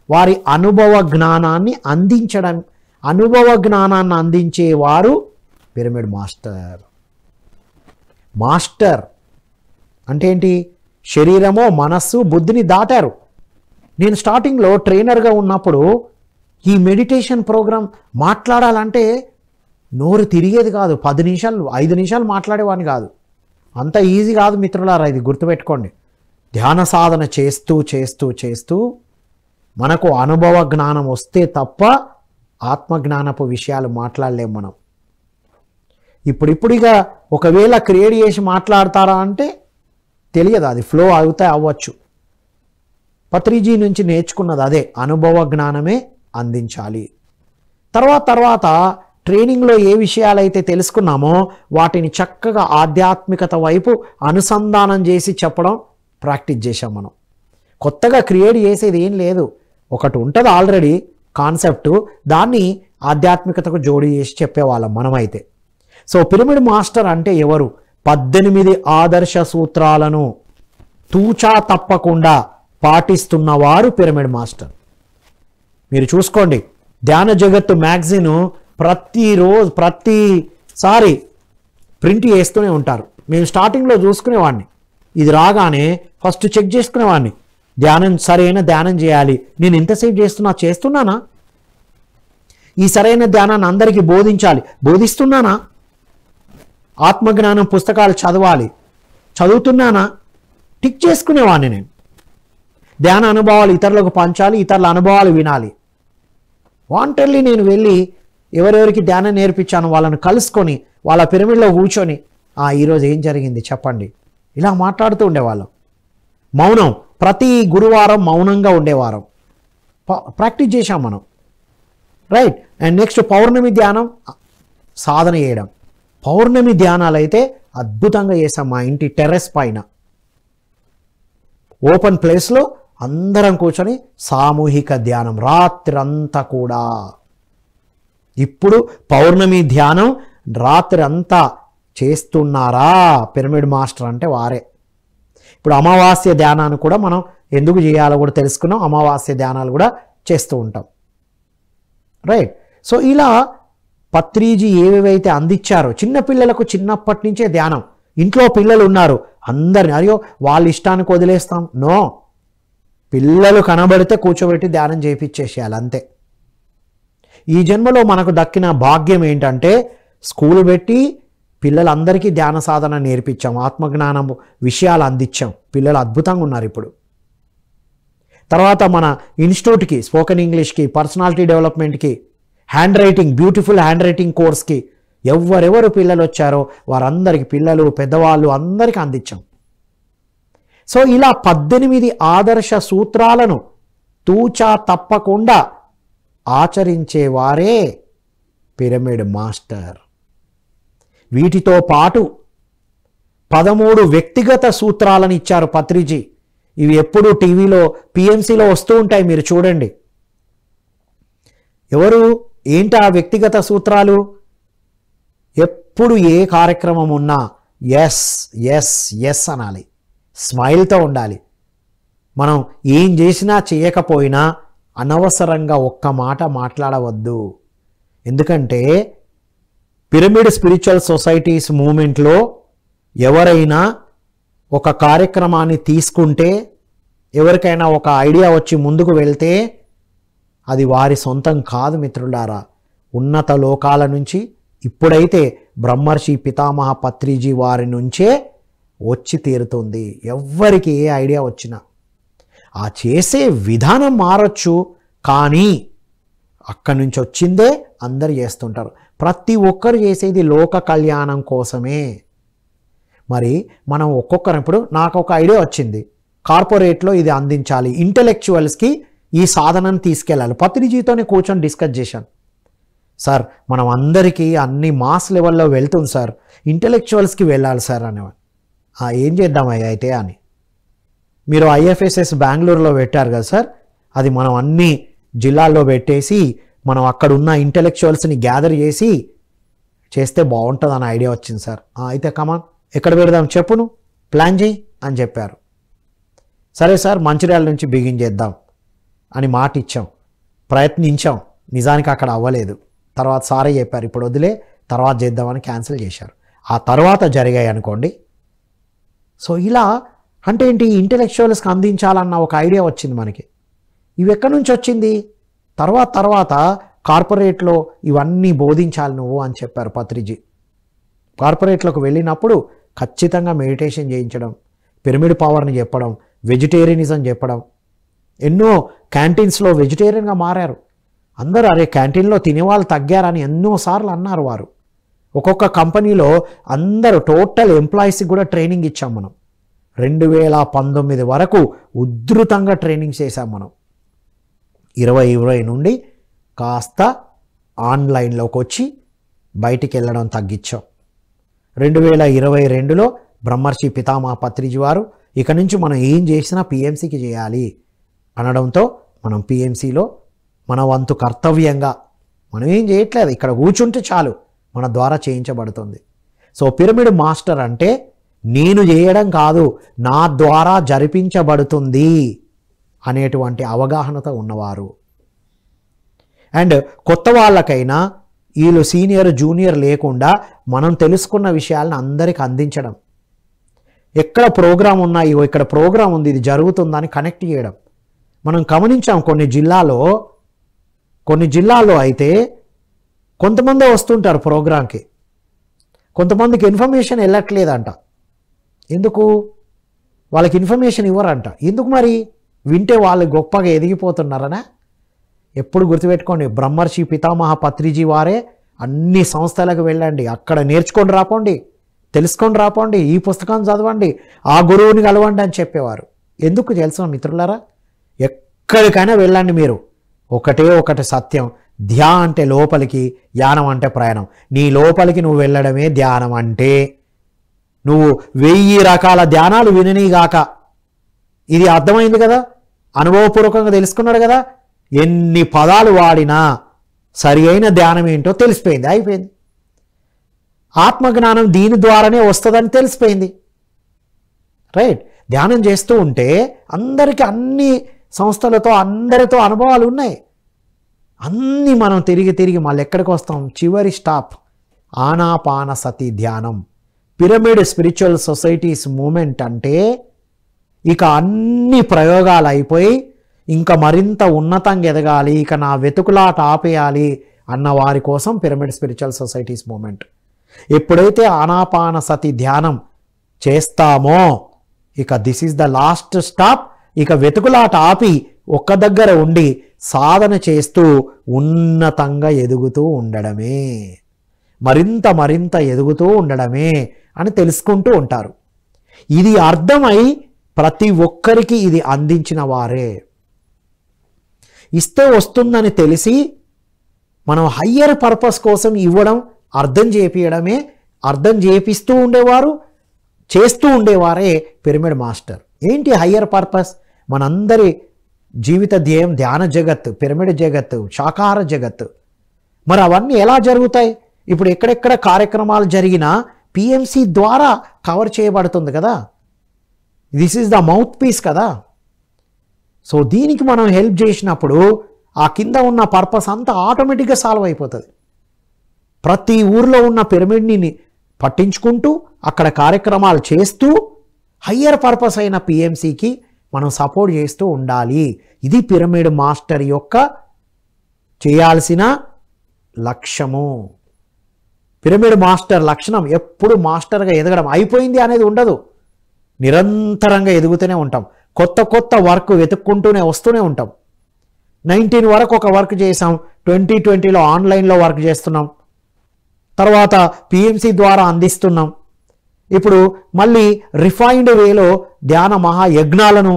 వారి అనుభవ జ్ఞానాన్ని అందించడం. అనుభవ జ్ఞానాన్ని అందించేవారు పిరమిడ్ మాస్టర్. మాస్టర్ అంటే ఏంటి? శరీరమో మనస్సు బుద్ధిని దాటారు. నేను స్టార్టింగ్లో ట్రైనర్గా ఉన్నప్పుడు ఈ మెడిటేషన్ ప్రోగ్రాం మాట్లాడాలంటే నోరు తిరిగేది కాదు. 10 నిమిషాలు 5 నిమిషాలు మాట్లాడేవాడిని కాదు. అంత ఈజీ కాదు మిత్రులారా, ఇది గుర్తుపెట్టుకోండి. ధ్యాన సాధన చేస్తూ చేస్తూ చేస్తూ మనకు అనుభవ జ్ఞానం వస్తే తప్ప ఆత్మజ్ఞానపు విషయాలు మాట్లాడలేము మనం. ఇప్పుడిప్పుడిగా ఒకవేళ క్రియేట్ చేసి మాట్లాడతారా అంటే తెలియదు, అది ఫ్లో అవుతాయి అవ్వచ్చు. పత్రిజీ నుంచి నేర్చుకున్నది అదే, అనుభవ జ్ఞానమే అందించాలి. తర్వాత ట్రైనింగ్లో ఏ విషయాలైతే తెలుసుకున్నామో వాటిని చక్కగా ఆధ్యాత్మికత వైపు అనుసంధానం చేసి చెప్పడం ప్రాక్టీస్ చేశాం మనం. కొత్తగా క్రియేట్ చేసేది ఏం లేదు, ఒకటి ఉంటుంది ఆల్రెడీ కాన్సెప్టు, దాన్ని ఆధ్యాత్మికతకు జోడి చేసి చెప్పేవాళ్ళం మనమైతే. సో పిరమిడ్ మాస్టర్ అంటే ఎవరు? 18 ఆదర్శ సూత్రాలను తూచా తప్పకుండా పాటిస్తున్నవారు పిరమిడ్ మాస్టర్. మీరు చూసుకోండి, ధ్యాన జగత్తు మ్యాగజైన్ ప్రతిసారి ప్రింట్ చేస్తూనే ఉంటారు. మేము స్టార్టింగ్లో చూసుకునేవాడిని, ఇది రాగానే ఫస్ట్ చెక్ చేసుకునేవాడిని, ధ్యానం సరైన ధ్యానం చేయాలి, నేను ఎంతసేపు చేస్తున్నానా, ఈ సరైన ధ్యానాన్ని అందరికీ బోధిస్తున్నానా, ఆత్మజ్ఞానం పుస్తకాలు చదువుతున్నానా, టిక్ చేసుకునేవాడిని నేను. ధ్యాన అనుభవాలు ఇతరులకు పంచాలి, ఇతరుల అనుభవాలు వినాలి. వాంటర్లీ నేను వెళ్ళి ఎవరెవరికి ధ్యానం నేర్పించాను వాళ్ళని కలుసుకొని వాళ్ళ పిరమిడ్లో కూర్చొని, ఈరోజు ఏం జరిగింది చెప్పండి, ఇలా మాట్లాడుతూ ఉండేవాళ్ళం. మౌనం, ప్రతి గురువారం మౌనంగా ఉండేవారం, ప్రాక్టీస్ చేశాం మనం, రైట్. అండ్ నెక్స్ట్ పౌర్ణమి ధ్యానం సాధన చేయడం. పౌర్ణమి ధ్యానాలు అయితే అద్భుతంగా చేసాం. మా ఇంటి టెర్రస్ పైన ఓపెన్ ప్లేస్లో అందరం కూర్చొని సామూహిక ధ్యానం రాత్రంతా కూడా. ఇప్పుడు పౌర్ణమి ధ్యానం రాత్రి అంతా చేస్తున్నారా పిరమిడ్ మాస్టర్ అంటే వారే. ఇప్పుడు అమావాస్య ధ్యానాన్ని కూడా మనం ఎందుకు చేయాలో కూడా తెలుసుకున్నాం, అమావాస్య ధ్యానాలు కూడా చేస్తూ ఉంటాం, రైట్. సో ఇలా పత్రిజీ ఏవేవైతే అందించారో చిన్నపిల్లలకు చిన్నప్పటి నుంచే ధ్యానం. ఇంట్లో పిల్లలు ఉన్నారు, అందరిని అయ్యో వాళ్ళ ఇష్టానికి వదిలేస్తాం, నో. పిల్లలు కనబడితే కూర్చోబెట్టి ధ్యానం చేయించేసేయాలి అంతే. ఈ జన్మలో మనకు దక్కిన భాగ్యం ఏంటంటే స్కూల్ పెట్టి పిల్లలందరికీ ధ్యాన సాధన నేర్పించాం, ఆత్మజ్ఞానం విషయాలు అందించాం. పిల్లలు అద్భుతంగా ఉన్నారు ఇప్పుడు. తర్వాత మన ఇన్స్టిట్యూట్కి స్పోకెన్ ఇంగ్లీష్కి, పర్సనాలిటీ డెవలప్మెంట్కి, hand writing, beautiful hand writing కోర్స్కి ఎవరెవరు పిల్లలు వచ్చారో వారందరికీ, పిల్లలు పెద్దవాళ్ళు అందరికీ అందించాం. సో ఇలా 18 ఆదర్శ సూత్రాలను తూచా తప్పకుండా ఆచరించేవారే పిరమిడ్ మాస్టర్. వీటితో పాటు 13 వ్యక్తిగత సూత్రాలను ఇచ్చారు పత్రిజీ. ఇవి ఎప్పుడు టీవీలో పిఎంసిలో వస్తూ ఉంటాయి, మీరు చూడండి. ఎవరు ఏంటి ఆ వ్యక్తిగత సూత్రాలు? ఎప్పుడు ఏ కార్యక్రమం ఉన్నా ఎస్ ఎస్ ఎస్ అనాలి, స్మైల్తో ఉండాలి. మనం ఏం చేసినా చేయకపోయినా అనవసరంగా ఒక్క మాట మాట్లాడవద్దు. ఎందుకంటే పిరమిడ్ స్పిరిచువల్ సొసైటీస్ మూమెంట్లో ఎవరైనా ఒక కార్యక్రమాన్ని తీసుకుంటే, ఎవరికైనా ఒక ఐడియా వచ్చి ముందుకు వెళ్తే అది వారి సొంతం కాదు మిత్రులారా. ఉన్నత లోకాల నుంచి, ఇప్పుడైతే బ్రహ్మర్షి పితామహ పత్రిజీ వారి నుంచే వచ్చి తీరుతుంది. ఎవ్వరికి ఏ ఐడియా వచ్చినా ఆ చేసే విధానం మారచ్చు, కానీ అక్కడి నుంచి వచ్చిందే అందరు చేస్తుంటారు. ప్రతి ఒక్కరు చేసేది లోక కళ్యాణం కోసమే. మరి మనం ఒక్కొక్కరు, ఇప్పుడు నాకు ఒక ఐడియా వచ్చింది, కార్పొరేట్లో ఇది అందించాలి, ఇంటెలెక్చువల్స్కి ఈ సాధనను తీసుకెళ్ళాలి. పత్రిజీతోనే కూర్చొని డిస్కస్ చేశాను. సార్ మనం అందరికీ అన్ని మాస్ లెవెల్లో వెళ్తుంది సార్, ఇంటెలెక్చువల్స్కి వెళ్ళాలి సార్ అనేవాడు. ఏం చేద్దామయ్యా అయితే అని. మీరు ఐఎఫ్ఎస్ఎస్ బెంగళూరులో పెట్టారు కదా సార్, అది మనం అన్ని జిల్లాల్లో పెట్టేసి మనం అక్కడ ఉన్న ఇంటెలెక్చువల్స్ని గ్యాదర్ చేసి చేస్తే బాగుంటుంది అని ఐడియా వచ్చింది సార్. అయితే కమాన్, ఎక్కడ పెడదాం చెప్పును, ప్లాన్ చేయి అని చెప్పారు. సరే సార్ మంచిర్యాల నుంచి బిగిన్ చేద్దాం అని మాట ఇచ్చాం, ప్రయత్నించాం. నిజానికి అక్కడ అవ్వలేదు. తర్వాత సారే చెప్పారు ఇప్పుడు వదిలే, తర్వాత చేద్దామని క్యాన్సిల్ చేశారు. ఆ తర్వాత జరిగాయి అనుకోండి. సో ఇలా అంటే ఏంటి, ఇంటెలెక్చువల్స్కి అందించాలన్న ఒక ఐడియా వచ్చింది మనకి. ఇవి ఎక్కడి నుంచి వచ్చింది? తర్వాత కార్పొరేట్లో ఇవన్నీ బోధించాలి నువ్వు అని చెప్పారు పత్రిజీ. కార్పొరేట్లోకి వెళ్ళినప్పుడు ఖచ్చితంగా మెడిటేషన్ చేయించడం, పిరమిడ్ పవర్ని చెప్పడం, వెజిటేరియనిజం చెప్పడం. ఎన్నో క్యాంటీన్స్లో వెజిటేరియన్గా మారారు అందరూ. అరే క్యాంటీన్లో తినేవాళ్ళు తగ్గారని ఎన్నోసార్లు అన్నారు వారు. ఒక్కొక్క కంపెనీలో అందరూ టోటల్ ఎంప్లాయీస్కి కూడా ట్రైనింగ్ ఇచ్చాం మనం. 2019 వరకు ఉధృతంగా ట్రైనింగ్ చేశాం మనం. 2020 నుండి కాస్త ఆన్లైన్లోకి వచ్చి బయటికి వెళ్ళడం తగ్గించాం. 2022లో బ్రహ్మర్షి పితామహ పత్రిజీ వారు ఇక నుంచి మనం ఏం చేసినా పిఎంసికి చేయాలి అనడంతో మనం పిఎంసిలో మన వంతు కర్తవ్యంగా, మనం ఏం చేయట్లేదు, ఇక్కడ కూర్చుంటే చాలు మన ద్వారా చేయించబడుతుంది. సో పిరమిడ్ మాస్టర్ అంటే నేను చేయడం కాదు, నా ద్వారా జరిపించబడుతుంది అనేటువంటి అవగాహనతో ఉన్నవారు. అండ్ కొత్త వాళ్ళకైనా వీళ్ళు సీనియర్ జూనియర్ లేకుండా మనం తెలుసుకున్న విషయాలను అందరికి అందించడం. ఎక్కడ ప్రోగ్రాం ఉన్నా, ఇక్కడ ప్రోగ్రాం ఉంది ఇది జరుగుతుందని కనెక్ట్ చేయడం. మనం గమనించాం కొన్ని జిల్లాల్లో అయితే కొంతమంది వస్తుంటారు ప్రోగ్రాంకి, కొంతమందికి ఇన్ఫర్మేషన్ వెళ్ళట్లేదంట. ఎందుకు? వాళ్ళకి ఇన్ఫర్మేషన్ ఇవ్వరంట. ఎందుకు మరి? వింటే వాళ్ళు గొప్పగా ఎదిగిపోతున్నారనా? ఎప్పుడు గుర్తుపెట్టుకోండి, బ్రహ్మర్షి పితామహ పత్రిజీ వారే అన్ని సంస్థలకు వెళ్ళండి, అక్కడ నేర్చుకొని రాపోండి, తెలుసుకొని రాపోండి, ఈ పుస్తకం చదవండి, ఆ గురువుని కలవండి అని చెప్పేవారు. ఎందుకు తెలుసా మిత్రులారా? ఎక్కడికైనా వెళ్ళండి మీరు, ఒకటి సత్యం, ధ్యా అంటే లోపలికి, యానం అంటే ప్రయాణం. నీ లోపలికి నువ్వు వెళ్ళడమే ధ్యానం అంటే. నువ్వు 1000 రకాల ధ్యానాలు విననీగాక. ఇది అర్థమైంది కదా, అనుభవపూర్వకంగా తెలుసుకున్నాడు కదా. ఎన్ని పదాలు వాడినా సరి అయిన ధ్యానం ఏంటో తెలిసిపోయింది, అయిపోయింది. ఆత్మజ్ఞానం దీని ద్వారానే వస్తుందని తెలిసిపోయింది. రైట్? ధ్యానం చేస్తూ ఉంటే అందరికీ అన్ని సంస్థలతో అందరితో అనుభవాలు ఉన్నాయి. అన్నీ మనం తిరిగి మళ్ళీ ఎక్కడికి వస్తాం? చివరి స్టాప్ ఆనాపాన సతి ధ్యానం. పిరమిడ్ స్పిరిచువల్ సొసైటీస్ మూమెంట్ అంటే ఇక అన్ని ప్రయోగాలు అయిపోయి ఇంకా మరింత ఉన్నతంగా ఎదగాలి, ఇక నా వెతుకులాట ఆపేయాలి అన్న వారి కోసం పిరమిడ్ స్పిరిచువల్ సొసైటీస్ మూమెంట్. ఎప్పుడైతే ఆనాపానసతి ధ్యానం చేస్తామో ఇక this is the last stop. ఇక వెతుకులాట ఆపి ఒక్క దగ్గర ఉండి సాధన చేస్తూ ఉన్నతంగా ఎదుగుతూ ఉండడమే, మరింత ఎదుగుతూ ఉండడమే అని తెలుసుకుంటూ ఉంటారు. ఇది అర్థమై ప్రతి ఒక్కరికి ఇది అందించిన వారే. ఇస్తే వస్తుందని తెలిసి మనం హయ్యర్ పర్పస్ కోసం ఇవ్వడం, అర్థం చేపియడమే, అర్థం చేపిస్తూ ఉండేవారు, చేస్తూ ఉండేవారే పిరమిడ్ మాస్టర్. ఏంటి హయ్యర్ పర్పస్? మనందరి జీవిత ధ్యేయం ధ్యాన జగత్తు, పిరమిడ్ జగత్తు, శాకాహార జగత్తు. మరి అవన్నీ ఎలా జరుగుతాయి? ఇప్పుడు ఎక్కడెక్కడ కార్యక్రమాలు జరిగినా పిఎంసి ద్వారా కవర్ చేయబడుతుంది కదా. This is the mouthpiece కదా. సో దీనికి మనం హెల్ప్ చేసినప్పుడు ఆ కింద ఉన్న పర్పస్ అంతా ఆటోమేటిక్గా సాల్వ్ అయిపోతుంది. ప్రతి ఊర్లో ఉన్న పిరమిడ్ని పట్టించుకుంటూ అక్కడ కార్యక్రమాలు చేస్తూ హయ్యర్ పర్పస్ అయిన పిఎంసికి మనం సపోర్ట్ చేస్తూ ఉండాలి. ఇది పిరమిడ్ మాస్టర్ యొక్క చేయాల్సిన లక్ష్యము. పిరమిడ్ మాస్టర్ లక్షణం ఎప్పుడు మాస్టర్గా ఎదగడం, అయిపోయింది అనేది ఉండదు. నిరంతరంగా ఎదుగుతూనే ఉంటాం. కొత్త వర్క్ వెతుక్కుంటూనే వస్తూనే ఉంటాం. 19 వరకు ఒక వర్క్ చేసాం, 2020లో ఆన్లైన్లో వర్క్ చేస్తున్నాం, తర్వాత పిఎంసి ద్వారా అందిస్తున్నాం. ఇప్పుడు మళ్ళీ రిఫైన్డ్ వేలో ధ్యాన మహాయజ్ఞాలను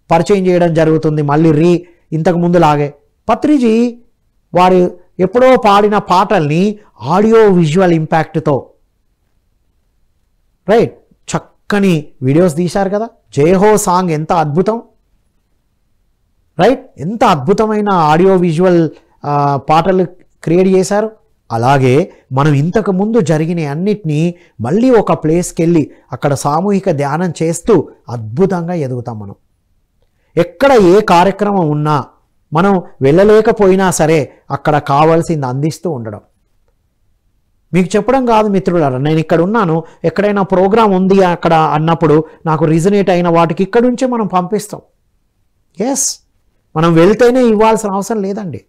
పరిచయం చేయడం జరుగుతుంది. మళ్ళీ ఇంతకు ముందులాగే పత్రిజీ వారు ఎప్పుడో పాడిన పాటల్ని ఆడియో విజువల్ ఇంపాక్ట్తో రైట్ చక్కని వీడియోస్ తీశారు కదా. జయహో సాంగ్ ఎంత అద్భుతం రైట్, ఎంత అద్భుతమైన ఆడియో విజువల్ పాటలు క్రియేట్ చేశారు. అలాగే మనం ఇంతకు ముందు జరిగిన అన్నిటినీ మళ్ళీ ఒక ప్లేస్కి వెళ్ళి అక్కడ సామూహిక ధ్యానం చేస్తూ అద్భుతంగా ఎదుగుతాం. మనం ఎక్కడ ఏ కార్యక్రమం ఉన్నా మనం వెళ్ళలేకపోయినా సరే అక్కడ కావాల్సింది అందిస్తూ ఉండడం. మీకు చెప్పడం కాదు మిత్రులారా, నేను ఇక్కడ ఉన్నాను, ఎక్కడైనా ప్రోగ్రాం ఉంది అక్కడ అన్నప్పుడు నాకు రిజనేట్ అయిన వాటికి ఇక్కడ నుంచే మనం పంపిస్తాం. ఎస్, మనం వెళ్తేనే ఇవ్వాల్సిన అవసరం లేదండి.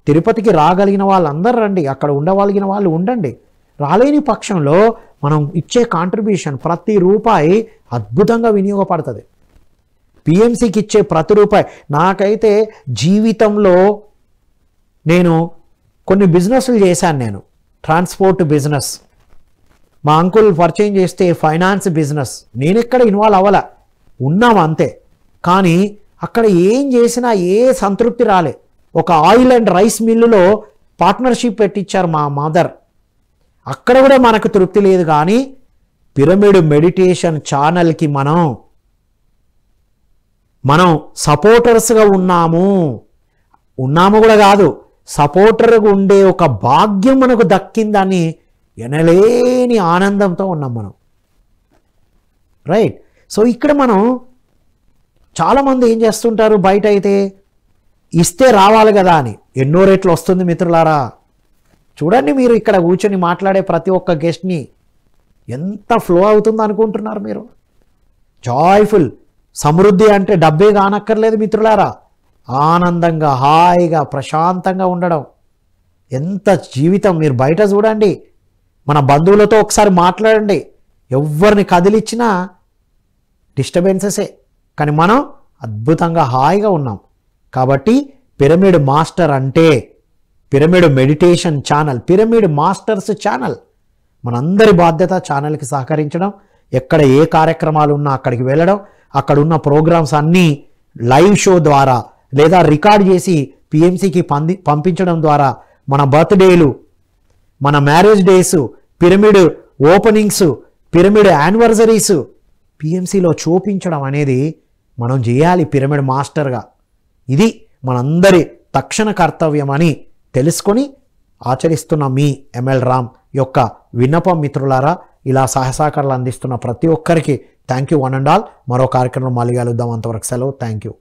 తిరుపతికి రాగలిగిన వాళ్ళందరూ రండి, అక్కడ ఉండగలిగిన వాళ్ళు ఉండండి. రాలేని పక్షంలో మనం ఇచ్చే కాంట్రిబ్యూషన్ ప్రతి రూపాయి అద్భుతంగా వినియోగపడుతుంది. పిఎంసికి ఇచ్చే ప్రతి రూపాయి. నాకైతే జీవితంలో నేను కొన్ని బిజినెస్లు చేశాను. నేను ట్రాన్స్పోర్ట్ బిజినెస్, మా అంకుల్ పరిచయం చేస్తే ఫైనాన్స్ బిజినెస్, నేను ఎక్కడ ఇన్వాల్వ్ అవ్వాల, ఉన్నాము అంతే. కానీ అక్కడ ఏం చేసినా ఏ సంతృప్తి రాలే. ఒక ఆయిల్ అండ్ రైస్ మిల్లులో పార్ట్నర్షిప్ పెట్టించారు మా మదర్, అక్కడ కూడా మనకు తృప్తి లేదు. కానీ పిరమిడ్ మెడిటేషన్ ఛానల్కి మనం సపోర్టర్స్గా ఉన్నాము కూడా కాదు, సపోర్టర్గా ఉండే ఒక భాగ్యం మనకు దక్కిందని ఎనలేని ఆనందంతో ఉన్నాం మనం. రైట్. సో ఇక్కడ మనం చాలామంది ఏం చేస్తుంటారు, బయట అయితే ఇస్తే రావాలి కదా అని ఎన్నో రేట్లు వస్తుంది. మిత్రులారా చూడండి, మీరు ఇక్కడ కూర్చొని మాట్లాడే ప్రతి ఒక్క గెస్ట్ని ఎంత ఫ్లో అవుతుందో అనుకుంటున్నారు మీరు. జాయ్ఫుల్, సమృద్ధి అంటే డబ్బే కానక్కర్లేదు మిత్రులారా. ఆనందంగా హాయిగా ప్రశాంతంగా ఉండడం ఎంత జీవితం. మీరు బయట చూడండి, మన బంధువులతో ఒకసారి మాట్లాడండి, ఎవరిని కదిలిచ్చినా డిస్టర్బెన్సెసే, కానీ మనం అద్భుతంగా హాయిగా ఉన్నాం. కాబట్టి పిరమిడ్ మాస్టర్ అంటే pyramid meditation channel, pyramid masters channel, మనందరి బాధ్యత ఛానల్కి సహకరించడం. ఎక్కడ ఏ కార్యక్రమాలు ఉన్నా అక్కడికి వెళ్ళడం, అక్కడ ఉన్న ప్రోగ్రామ్స్ అన్నీ లైవ్ షో ద్వారా లేదా రికార్డ్ చేసి పిఎంసికి పంపించడం ద్వారా మన బర్త్డేలు, మన marriage days, pyramid openings, pyramid anniversaries పిఎంసిలో చూపించడం అనేది మనం చేయాలి పిరమిడ్ మాస్టర్గా. ఇది మనందరి తక్షణ కర్తవ్యం అని తెలుసుకొని ఆచరిస్తున్న మీ ఎంఎల్ రామ్ యొక్క విన్నపం మిత్రులారా. ఇలా సహకారాలు అందిస్తున్న ప్రతి ఒక్కరికి thank you one and all. మరో కార్యక్రమం మళ్ళీ కలుద్దాం. అంతవరకు సెలవు. Thank you.